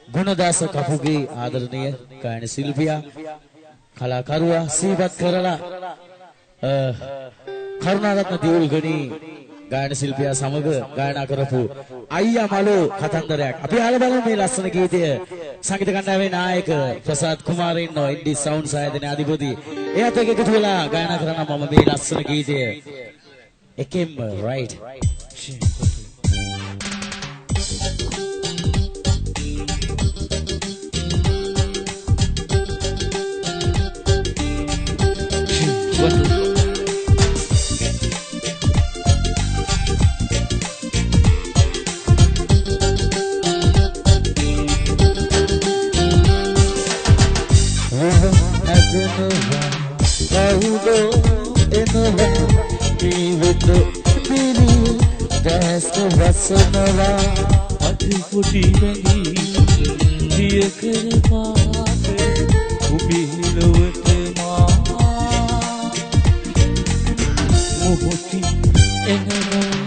ගුණදාස කපුගේ ආදරණීය ගායන ශිල්පියා කලාකරුවා සීවත් කරලා කරුණාරත්න දියුල්ගණී ගායන ශිල්පියා සමග ගායනා කරපු අයියා මලෝ කතන්දරයක් අපි අහලා බලමු මේ ලස්සන ගීතය සංගීත කණ්ඩායමේ නායක ප්‍රසාද් කුමාර ඉන්නවා ඉන්ඩි සවුන්ඩ් සායතනයේ අධිපති එයාට එකතු වෙලා ගායනා කරන මම මේ ලස්සන ගීතය එකෙන්ම right Sonora, ati pudi bagi dia kermate, ubi lewete ma, muhoti enama.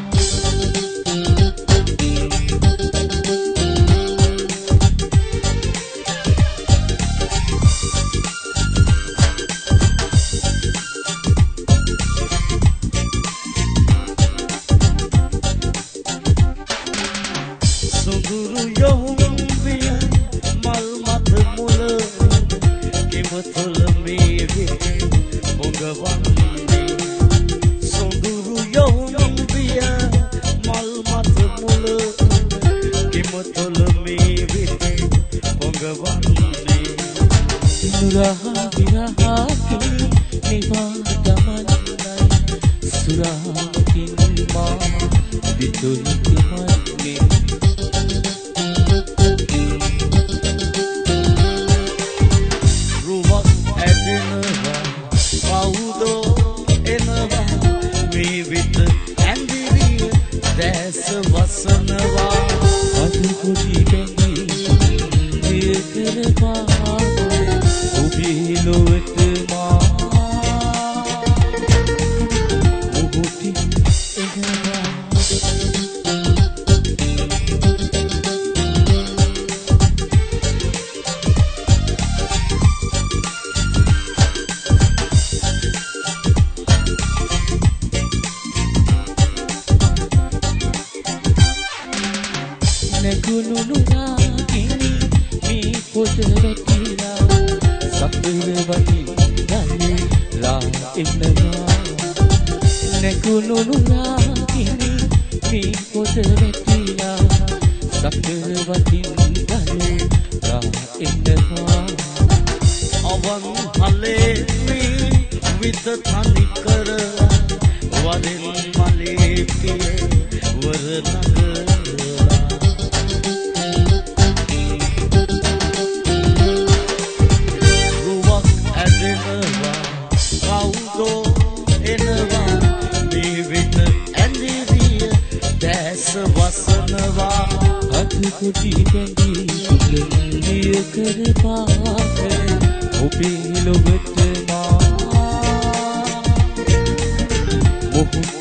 Oh